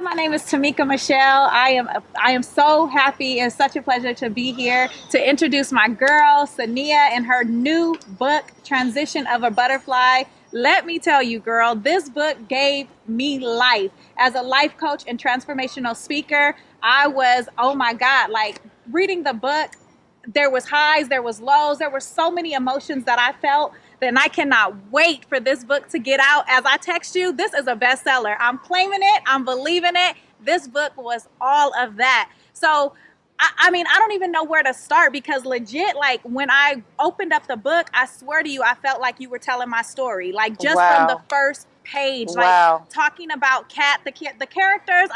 my name is Tamika Michelle. I am so happy and such a pleasure to be here to introduce my girl Saniyyah and her new book, Transition of a Butterfly. Let me tell you, girl, this book gave me life. As a life coach and transformational speaker, I was, oh my God, like reading the book, there was highs, there was lows, there were so many emotions that I felt. Then I cannot wait for this book to get out. As I text you, this is a bestseller. I'm claiming it. I'm believing it. This book was all of that. So, I mean, I don't even know where to start because legit, like when I opened up the book, I swear to you, I felt like you were telling my story. Like just from the first page, like talking about Kat, the characters,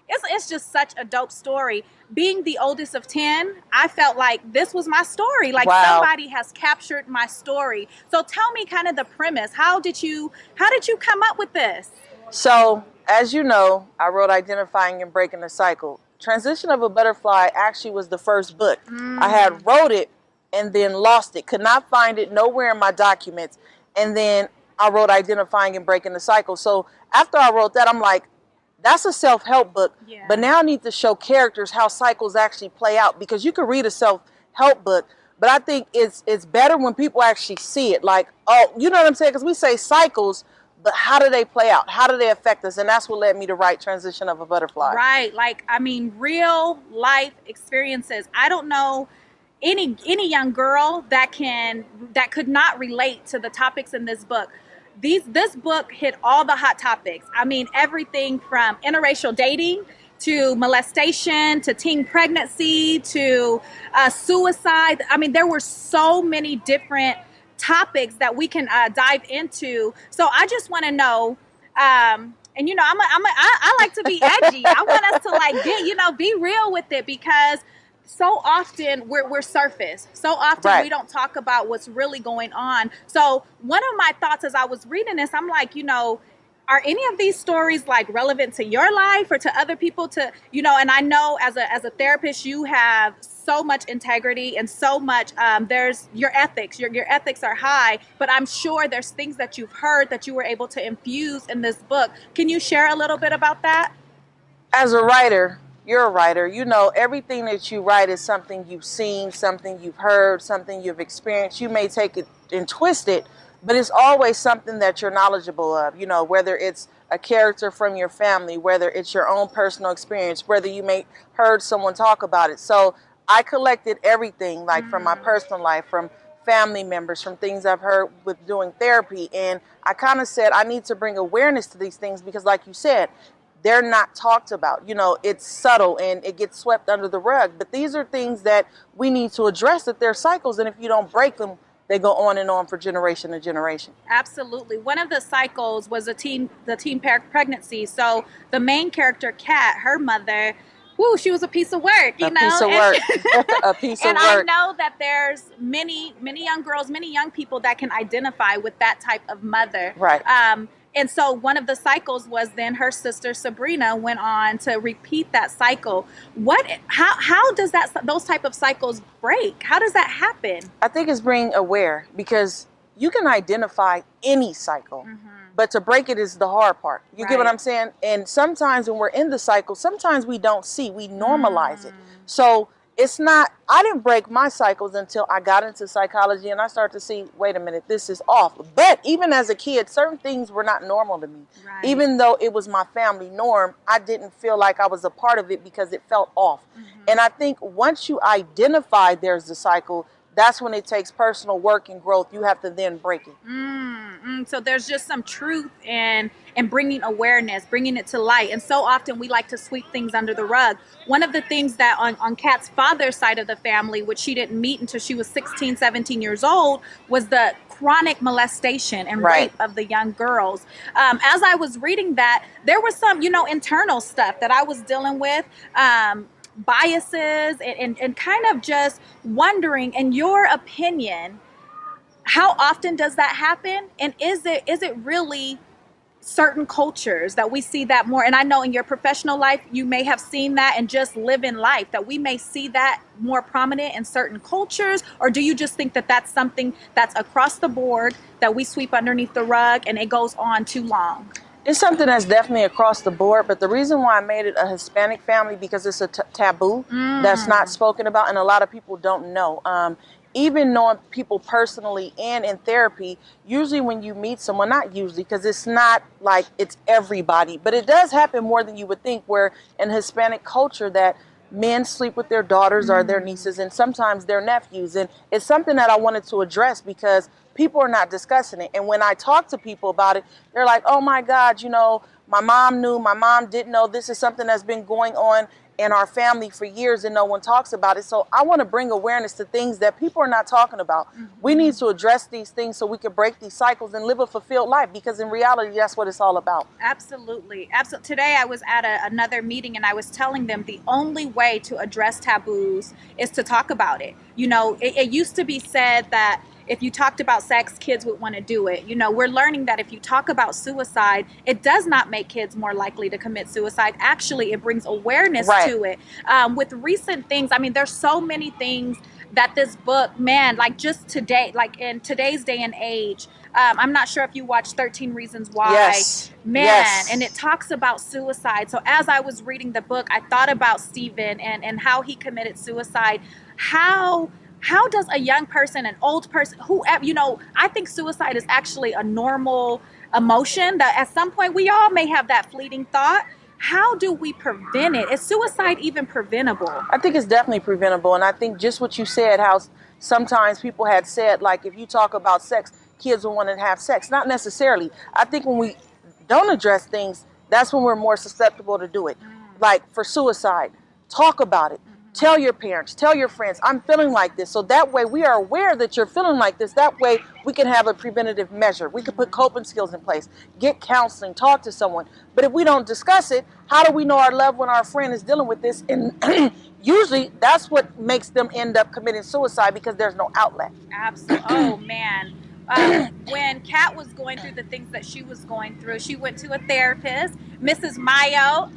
it's just such a dope story. Being the oldest of 10, I felt like this was my story. Like somebody has captured my story. So tell me kind of the premise. How did you come up with this? So, as you know, I wrote Identifying and Breaking the Cycle. Transition of a Butterfly actually was the first book. I had wrote it and then lost it. Could not find it nowhere in my documents. And then I wrote Identifying and Breaking the Cycle. So after I wrote that, I'm like, that's a self-help book, but now I need to show characters how cycles actually play out, because you can read a self-help book, but I think it's better when people actually see it. Like, oh, you know what I'm saying? Because we say cycles, but how do they play out? How do they affect us? And that's what led me to write Transition of a Butterfly. Right. Like, I mean, real life experiences. I don't know any young girl that could not relate to the topics in this book. This book hit all the hot topics. I mean, everything from interracial dating to molestation to teen pregnancy to suicide. I mean, there were so many different topics that we can dive into. So I just want to know, and you know, I like to be edgy. I want us to like be real with it, because so often we're surface. So often we don't talk about what's really going on. So one of my thoughts as I was reading this, I'm like, are any of these stories like relevant to your life or to other people to, and I know as a therapist, you have so much integrity and so much, there's your ethics, your ethics are high, but I'm sure there's things that you've heard that you were able to infuse in this book. Can you share a little bit about that? As a writer, you're a writer. You know, everything that you write is something you've seen, something you've heard, something you've experienced. You may take it and twist it, but it's always something that you're knowledgeable of, whether it's a character from your family, whether it's your own personal experience, whether you may heard someone talk about it. So I collected everything, like from my personal life, from family members, from things I've heard with doing therapy. And I kind of said, I need to bring awareness to these things because, like you said, they're not talked about. It's subtle and it gets swept under the rug. But these are things that we need to address, that they're cycles. And if you don't break them, they go on and on for generation to generation. Absolutely. One of the cycles was the teen pregnancy. So the main character, Kat, her mother, she was a piece of work, A piece of work. A piece of work. And I know that there's many young girls, many young people that can identify with that type of mother. Right. And so one of the cycles was then her sister Sabrina went on to repeat that cycle. How does those type of cycles break? How does that happen? I think it's being aware, because you can identify any cycle, but to break it is the hard part. You get what I'm saying? And sometimes when we're in the cycle, sometimes we don't see, we normalize it. So it's not, I didn't break my cycles until I got into psychology and I started to see, wait a minute, this is off. But even as a kid, certain things were not normal to me. Right. Even though it was my family norm, I didn't feel like I was a part of it because it felt off. And I think once you identify there's the cycle, that's when it takes personal work and growth. You have to then break it. So there's just some truth in bringing awareness, bringing it to light. And so often we like to sweep things under the rug. One of the things that on Kat's father's side of the family, which she didn't meet until she was 16, 17 years old, was the chronic molestation and rape of the young girls. As I was reading that, there was some, internal stuff that I was dealing with. Biases and kind of just wondering, in your opinion, how often does that happen? And is it really certain cultures that we see that more? And I know in your professional life, you may have seen that and just live in life, that we may see that more prominent in certain cultures. Or do you just think that that's something that's across the board that we sweep underneath the rug and it goes on too long? It's something that's definitely across the board, but the reason why I made it a Hispanic family, because it's a taboo that's not spoken about, and a lot of people don't know. Even knowing people personally and in therapy, usually when you meet someone, not usually, because it's not like it's everybody, but it does happen more than you would think, where in Hispanic culture that men sleep with their daughters or their nieces and sometimes their nephews. And it's something that I wanted to address because people are not discussing it. And when I talk to people about it, they're like, oh my God, you know, my mom knew, my mom didn't know. This is something that's been going on in our family for years and no one talks about it. So I want to bring awareness to things that people are not talking about. We need to address these things so we can break these cycles and live a fulfilled life, because in reality, that's what it's all about. Absolutely. Absolutely. Today I was at another meeting and I was telling them the only way to address taboos is to talk about it. You know, it used to be said that if you talked about sex, kids would want to do it. You know, we're learning that if you talk about suicide, it does not make kids more likely to commit suicide. Actually, it brings awareness to it. With recent things, I mean, there's so many things that this book, man, like just today, like in today's day and age, I'm not sure if you watched 13 Reasons Why. Yes. Man, Yes. and it talks about suicide. So as I was reading the book, I thought about Stephen and how he committed suicide. How does a young person, an old person, whoever, you know, I think suicide is actually a normal emotion that at some point we all may have that fleeting thought. How do we prevent it? Is suicide even preventable? I think it's definitely preventable. And I think just what you said, how sometimes people had said, like, if you talk about sex, kids will want to have sex. Not necessarily. I think when we don't address things, that's when we're more susceptible to do it. Like for suicide, talk about it. Tell your parents, tell your friends, I'm feeling like this. So that way we are aware that you're feeling like this. That way we can have a preventative measure. We can put coping skills in place, get counseling, talk to someone. But if we don't discuss it, how do we know our loved one, our friend is dealing with this? And usually that's what makes them end up committing suicide, because there's no outlet. Absolutely. Oh, man. When Kat was going through the things that she was going through, she went to a therapist, Mrs. Mayo,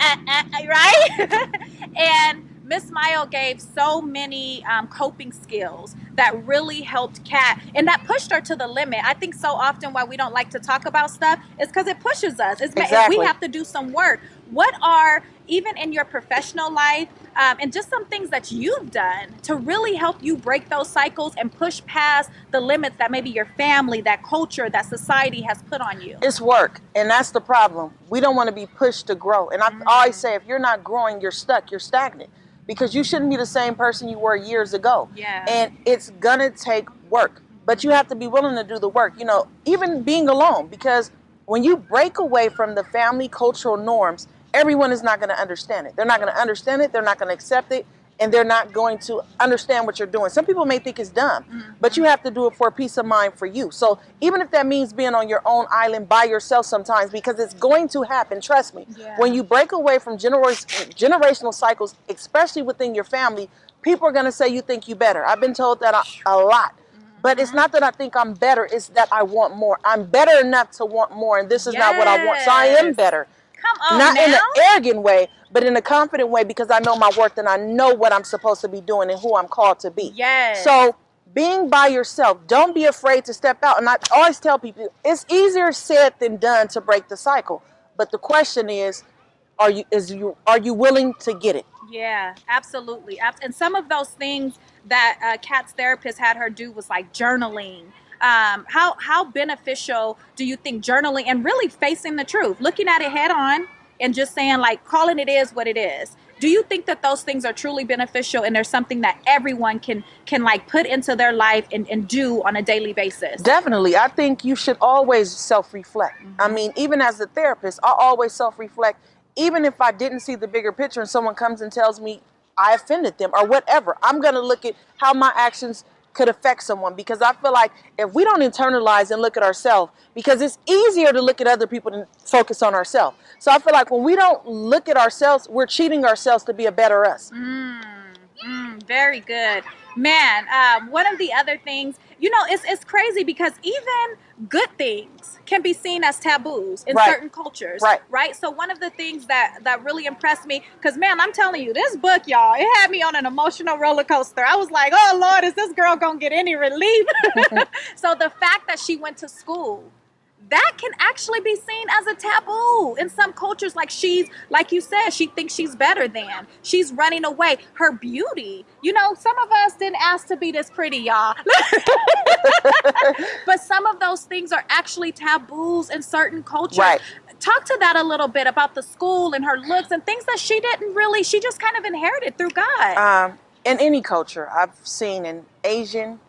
right? And Miss Mayo gave so many coping skills that really helped Kat, and that pushed her to the limit. I think so often why we don't like to talk about stuff is because it pushes us. Exactly. We have to do some work. What are, even in your professional life, and just some things that you've done to really help you break those cycles and push past the limits that maybe your family, that culture, that society has put on you? It's work, and that's the problem. We don't want to be pushed to grow. And I always say, if you're not growing, you're stuck, you're stagnant, because you shouldn't be the same person you were years ago. Yeah. And it's gonna take work, but you have to be willing to do the work. You know, even being alone, because when you break away from the family cultural norms, everyone is not going to understand it. They're not going to understand it. They're not going to accept it. And they're not going to understand what you're doing. Some people may think it's dumb, but you have to do it for peace of mind for you. So even if that means being on your own island by yourself sometimes, because it's going to happen, trust me. Yeah. When you break away from generational cycles, especially within your family, people are going to say you think you better. I've been told that a lot. But it's not that I think I'm better. It's that I want more. I'm better enough to want more. And this is not what I want. So I am better. Come on, not now. in an arrogant way, but in a confident way, because I know my worth and I know what I'm supposed to be doing and who I'm called to be. Yes. So being by yourself, don't be afraid to step out. And I always tell people, it's easier said than done to break the cycle. But the question is, are you willing to get it? Yeah, absolutely. And some of those things that Kat's therapist had her do was like journaling. How beneficial do you think journaling and really facing the truth, looking at it head on and just saying, like, calling it is what it is? Do you think that those things are truly beneficial and there's something that everyone can like put into their life and do on a daily basis? Definitely. I think you should always self-reflect. I mean, even as a therapist, I always self-reflect. Even if I didn't see the bigger picture and someone comes and tells me I offended them or whatever, I'm going to look at how my actions could affect someone, because I feel like if we don't internalize and look at ourselves, because it's easier to look at other people than focus on ourselves. So I feel like when we don't look at ourselves, we're cheating ourselves to be a better us. Very good. Man, one of the other things, you know, it's crazy because even good things can be seen as taboos in certain cultures. Right. So one of the things that really impressed me, because, man, I'm telling you, this book, y'all, it had me on an emotional roller coaster. I was like, oh, Lord, is this girl going to get any relief? So the fact that she went to school, that can actually be seen as a taboo in some cultures. Like like you said, she thinks she's better than. She's running away. Her beauty. You know, some of us didn't ask to be this pretty, y'all. But some of those things are actually taboos in certain cultures. Right. Talk to that a little bit about the school and her looks and things that she just kind of inherited through God. In any culture, I've seen in Asian,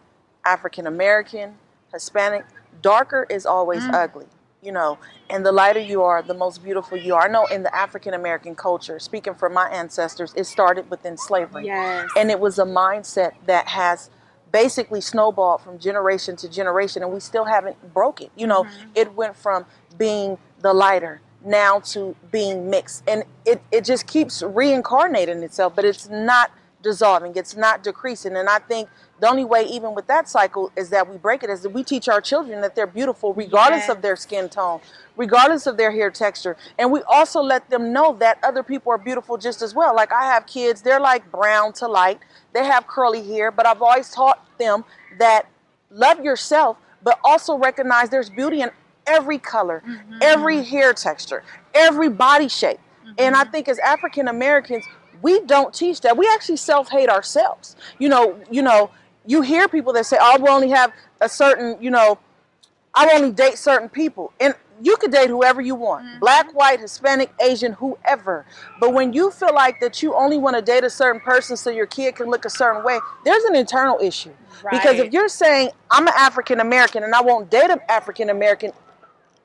African American, Hispanic, darker is always ugly, you know, and the lighter you are, the most beautiful you are. I know in the African American culture, speaking from my ancestors, it started within slavery. Yes. And it was a mindset that has basically snowballed from generation to generation, and we still haven't broke it. You know, it went from being the lighter now to being mixed, and it just keeps reincarnating itself, but it's not dissolving, it's not decreasing. And I think the only way, even with that cycle, is that we break it, is that we teach our children that they're beautiful regardless of their skin tone, regardless of their hair texture. And we also let them know that other people are beautiful just as well. Like I have kids, they're like brown to light, they have curly hair, but I've always taught them that love yourself, but also recognize there's beauty in every color, every hair texture, every body shape. And I think as African Americans, we don't teach that. We actually self-hate ourselves. You know, you hear people that say, "Oh, we'll only have a certain, you know, I'll only date certain people." And you could date whoever you want. Black, white, Hispanic, Asian, whoever. But when you feel like that you only want to date a certain person so your kid can look a certain way, there's an internal issue. Right. Because if you're saying, "I'm an African American and I won't date an African American,"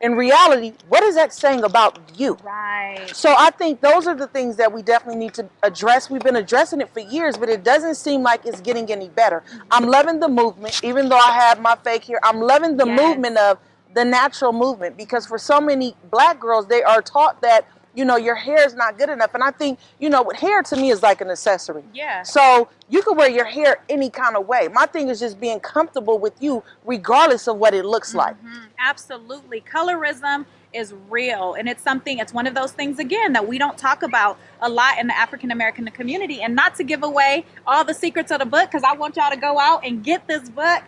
in reality, what is that saying about you? Right. So I think those are the things that we definitely need to address. We've been addressing it for years, but it doesn't seem like it's getting any better. I'm loving the movement, even though I have my fake hair. I'm loving the movement of the natural movement, because for so many black girls, they are taught that, you know, your hair is not good enough. And I think, you know, hair to me is like an accessory. Yeah. So you can wear your hair any kind of way. My thing is just being comfortable with you regardless of what it looks like. Absolutely. Colorism is real, and it's one of those things, again, that we don't talk about a lot in the African American community. And not to give away all the secrets of the book, because I want y'all to go out and get this book,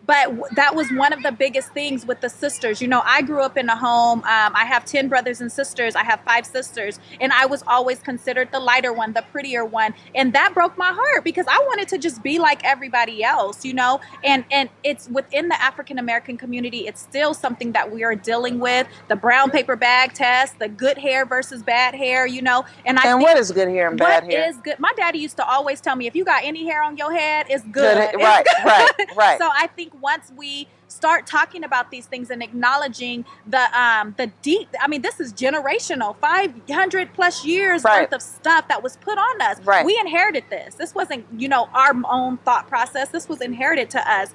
but that was one of the biggest things with the sisters. You know, I grew up in a home, I have 10 brothers and sisters, I have 5 sisters, and I was always considered the lighter one, the prettier one, and that broke my heart because I wanted to just be like everybody else, you know. And it's within the African American community, it's still something that we are dealing with. The brown paper bag test, the good hair versus bad hair, you know. And what is good hair and bad hair? What is good? My daddy used to always tell me, if you got any hair on your head, it's good. Right. So I think once we start talking about these things and acknowledging the deep, I mean, this is generational, 500 plus years worth of stuff that was put on us. Right. We inherited this. This wasn't, you know, our own thought process. This was inherited to us.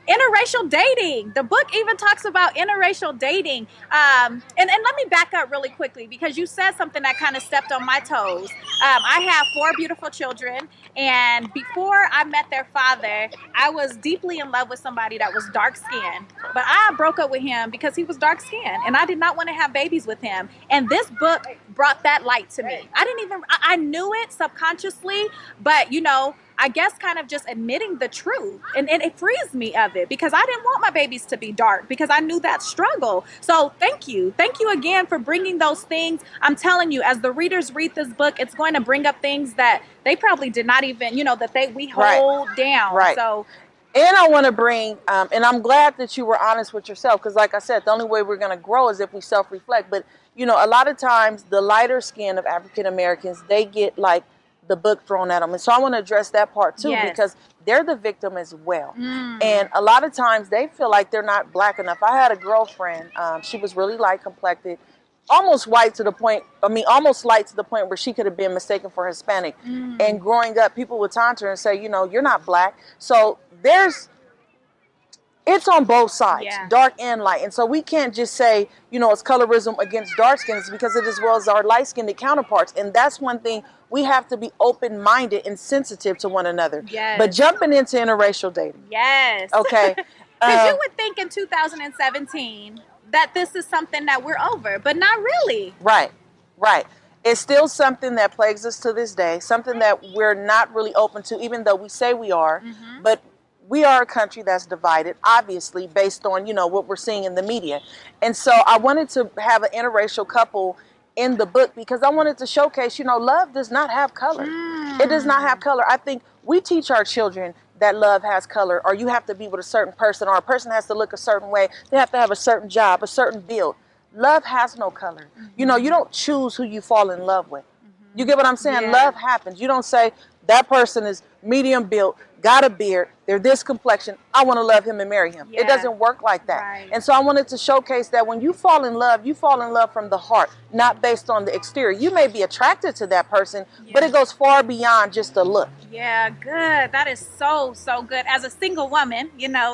Interracial dating. The book even talks about interracial dating. And let me back up really quickly, because you said something that kind of stepped on my toes. I have 4 beautiful children, and before I met their father, I was deeply in love with somebody that was dark skinned. But I broke up with him because he was dark skinned, and I did not want to have babies with him. And this book brought that light to me. I knew it subconsciously, but, you know, I guess kind of just admitting the truth, and it frees me of it, because I didn't want my babies to be dark, because I knew that struggle. So thank you again for bringing those things. I'm telling you, as the readers read this book, it's going to bring up things that they probably did not even, you know, that we hold down. Right. So, and I want to bring, and I'm glad that you were honest with yourself, because like I said, the only way we're going to grow is if we self-reflect. But, you know, a lot of times the lighter skin of African Americans, they get like the book thrown at them. And so I want to address that part too, because they're the victim as well. And a lot of times they feel like they're not black enough. I had a girlfriend, she was really light complected, almost light to the point where she could have been mistaken for Hispanic. And growing up, people would taunt her and say, you know, you're not black. So it's on both sides, dark and light. And so we can't just say, you know, it's colorism against dark skins, because it as well as our light-skinned counterparts. And that's one thing, we have to be open-minded and sensitive to one another. But jumping into interracial dating. Okay. Because you would think in 2017 that this is something that we're over, but not really. Right. It's still something that plagues us to this day, something that we're not really open to, even though we say we are. But we are a country that's divided, obviously, based on, what we're seeing in the media. And so I wanted to have an interracial couple in the book because I wanted to showcase, love does not have color. It does not have color. I think we teach our children that love has color, or you have to be with a certain person, or a person has to look a certain way. They have to have a certain job, a certain build. Love has no color. You don't choose who you fall in love with. You get what I'm saying? Yeah. Love happens. You don't say that person is medium built, got a beard, they're this complexion, I want to love him and marry him. Yeah. It doesn't work like that. Right. And so I wanted to showcase that when you fall in love from the heart, not based on the exterior. You may be attracted to that person, but it goes far beyond just the look. Yeah, good. That is so good. As a single woman,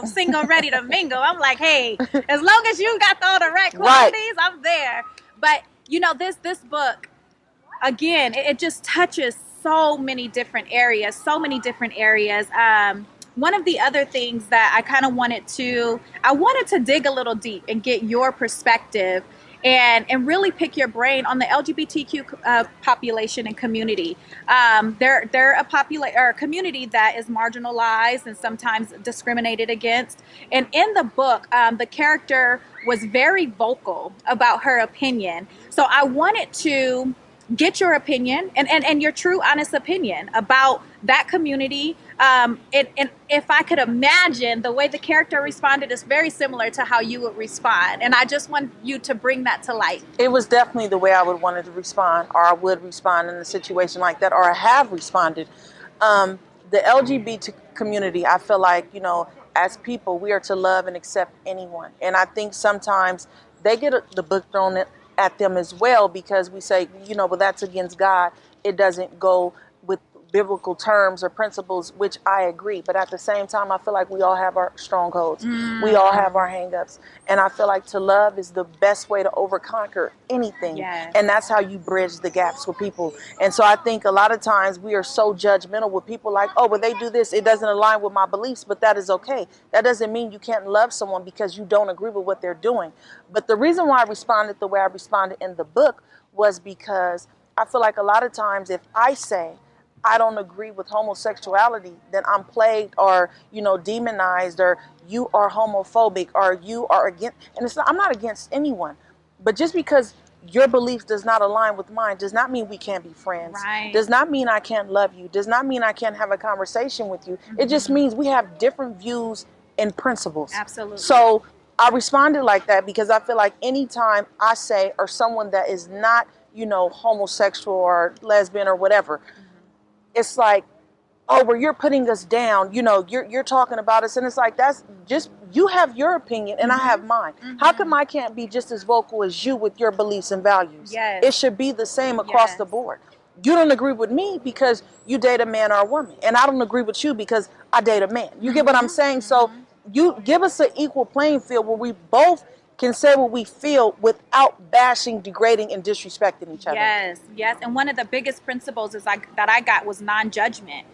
single, ready to mingle, I'm like, hey, as long as you got all the right qualities, I'm there. But, this book, again, it just touches so many different areas. One of the other things that I kind of wanted to dig a little deep and get your perspective and really pick your brain on the LGBTQ population and community. They're a community that is marginalized and sometimes discriminated against. And in the book, the character was very vocal about her opinion. So I wanted to get your opinion and your true, honest opinion about that community. And if I could imagine, the way the character responded is very similar to how you would respond. And I just want you to bring that to light. It was definitely the way I would want to respond, or I would respond in a situation like that, or I have responded. The LGBT community, I feel like, as people, we are to love and accept anyone. And I think sometimes they get the book thrown at them as well, because we say, well, that's against God. It doesn't go with biblical terms or principles, which I agree. But at the same time, I feel like we all have our strongholds. We all have our hangups. And I feel like to love is the best way to overconquer anything. Yes. And that's how you bridge the gaps with people. And so I think a lot of times we are so judgmental with people, like, oh, well, they do this, it doesn't align with my beliefs, but that is okay. That doesn't mean you can't love someone because you don't agree with what they're doing. But the reason why I responded the way I responded in the book was because I feel like a lot of times if I say I don't agree with homosexuality, then I'm plagued or, demonized, or you are homophobic, or you are against, and I'm not against anyone, but just because your belief does not align with mine does not mean we can't be friends. Right. Does not mean I can't love you. Does not mean I can't have a conversation with you. It just means we have different views and principles. Absolutely. So I responded like that because I feel like anytime I say, or someone that is not, homosexual or lesbian or whatever, it's like, oh, well, you're putting us down, you're talking about us. And it's like, that's just, you have your opinion and I have mine. How come I can't be just as vocal as you with your beliefs and values? Yes. It should be the same across the board. You don't agree with me because you date a man or a woman. And I don't agree with you because I date a man. You get what I'm saying? So you give us an equal playing field where we both can say what we feel without bashing, degrading, and disrespecting each other. Yes. And one of the biggest principles that I got was non-judgment.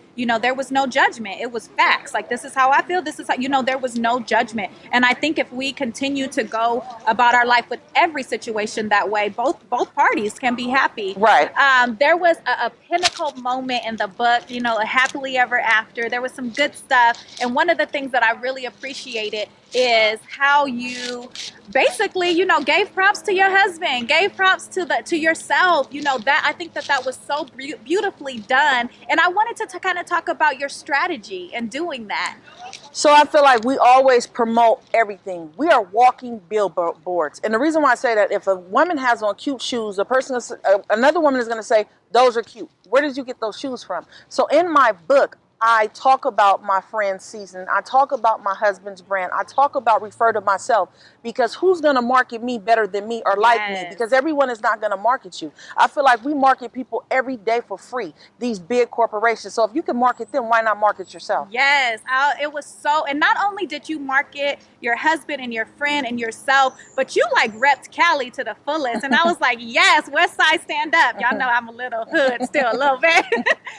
There was no judgment. It was facts. Like, this is how I feel. This is how, there was no judgment. And I think if we continue to go about our life with every situation that way, both parties can be happy. Right. There was a pinnacle moment in the book, a happily ever after. There was some good stuff. And one of the things that I really appreciated is how you basically, gave props to your husband, gave props to yourself. That I think that was so beautifully done. And I wanted to kind of talk about your strategy in doing that. So I feel like we always promote everything. We are walking billboards. And the reason why I say that, if a woman has on cute shoes, another woman is going to say, those are cute. Where did you get those shoes from? So in my book, I talk about my friend's season. I talk about my husband's brand. I talk about refer to myself, because who's going to market me better than me or like me? Because everyone is not going to market you. I feel like we market people every day for free, these big corporations. So if you can market them, why not market yourself? Yes. It was so, and not only did you market your husband and your friend and yourself, but you like repped Cali to the fullest. And I was like, yes, West Side stand up. Y'all know I'm a little hood still, a little bit.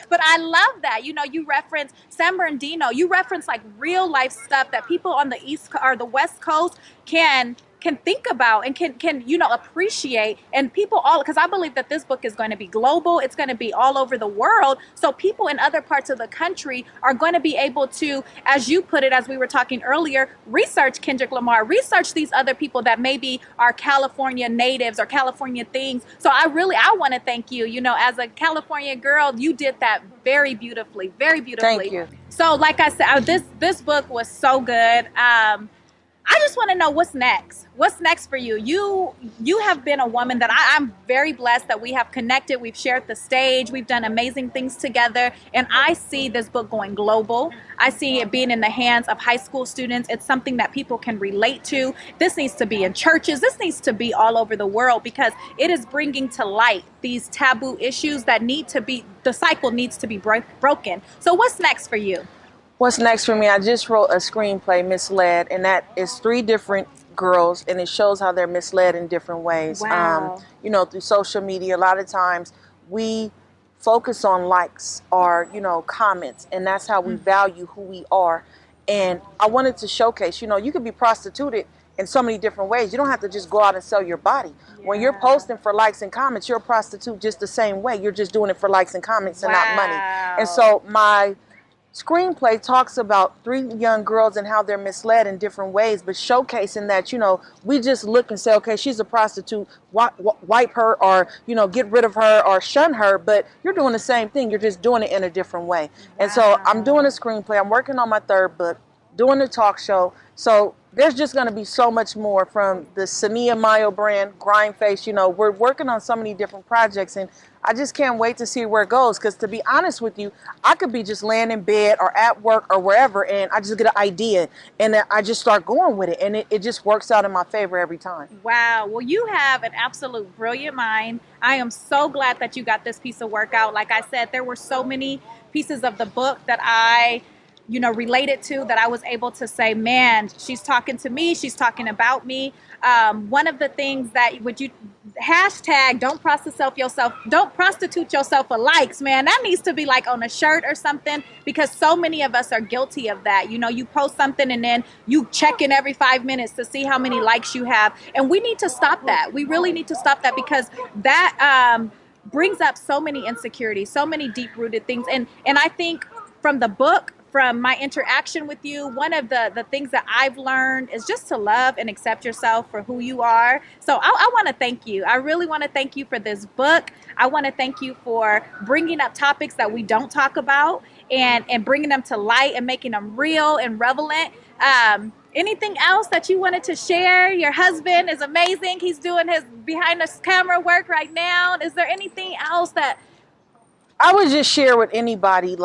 But I love that. You reference San Bernardino. You reference like real life stuff that people on the East or the West Coast can can think about and can appreciate, and people all, because I believe that this book is going to be global, it's going to be all over the world, so people in other parts of the country are going to be able to, as you put it, as we were talking earlier, research Kendrick Lamar, research these other people that maybe are California natives or California things. So I want to thank you, as a California girl, you did that very beautifully, very beautifully. Thank you. So like I said, this book was so good. I just want to know what's next. What's next for you? You have been a woman that I'm very blessed that we have connected. We've shared the stage. We've done amazing things together. And I see this book going global. I see it being in the hands of high school students. It's something that people can relate to. This needs to be in churches. This needs to be all over the world, because it is bringing to light these taboo issues that the cycle needs to be broken. So what's next for you? What's next for me? I just wrote a screenplay, Misled, and that is 3 different girls, and it shows how they're misled in different ways. Wow. Through social media, a lot of times we focus on likes or, comments, and that's how we value who we are. And I wanted to showcase, you could be prostituted in so many different ways. You don't have to just go out and sell your body. Yeah. When you're posting for likes and comments, you're a prostitute just the same way. You're just doing it for likes and comments and not money. And so my screenplay talks about 3 young girls and how they're misled in different ways, but showcasing that, we just look and say, okay, she's a prostitute, wipe her, or, get rid of her or shun her, but you're doing the same thing. You're just doing it in a different way. Wow. And so I'm doing a screenplay. I'm working on my 3rd book, doing a talk show. So there's just going to be so much more from the Saniyyah Mayo brand, Grindface. We're working on so many different projects, and I just can't wait to see where it goes. Because to be honest with you, I could be just laying in bed or at work or wherever, and I just get an idea, and then I just start going with it, and it just works out in my favor every time. Wow. Well, you have an absolute brilliant mind. I am so glad that you got this piece of work out. Like I said, there were so many pieces of the book that I related to, that I was able to say, man, she's talking to me, she's talking about me. One of the things that would you hashtag don't prostitute yourself for likes, man, that needs to be like on a shirt or something, because so many of us are guilty of that. You post something and then you check in every 5 minutes to see how many likes you have, and we need to stop that. We really need to stop that, because that brings up so many insecurities, so many deep-rooted things. And I think from the book, from my interaction with you, one of the things that I've learned is just to love and accept yourself for who you are. So I want to thank you. I really want to thank you for this book. I want to thank you for bringing up topics that we don't talk about, and bringing them to light and making them real and relevant. Anything else that you wanted to share? Your husband is amazing. He's doing his behind the camera work right now. Is there anything else that I would just share with anybody,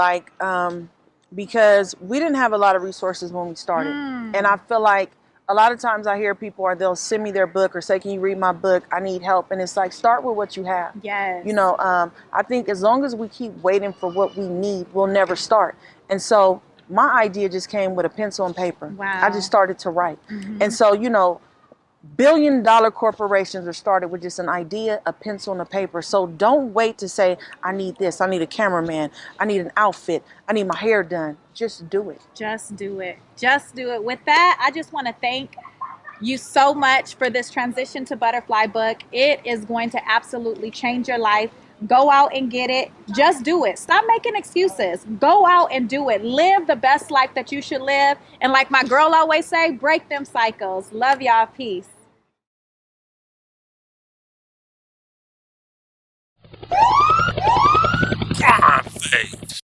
because we didn't have a lot of resources when we started. And I feel like a lot of times I hear people, they'll send me their book or say, can you read my book? I need help. And it's like, start with what you have. Yes. I think as long as we keep waiting for what we need, we'll never start. And so my idea just came with a pencil and paper. Wow. I just started to write. And so, billion-dollar corporations are started with just an idea, a pencil, and a paper. So don't wait to say, I need this, I need a cameraman, I need an outfit, I need my hair done. Just do it. Just do it. Just do it. With that, I just want to thank you so much for this transition to Butterfly book. It is going to absolutely change your life. Go out and get it. Just do it. Stop making excuses. Go out and do it. Live the best life that you should live. And like my girl always say, break them cycles. Love y'all. Peace. Come on, face.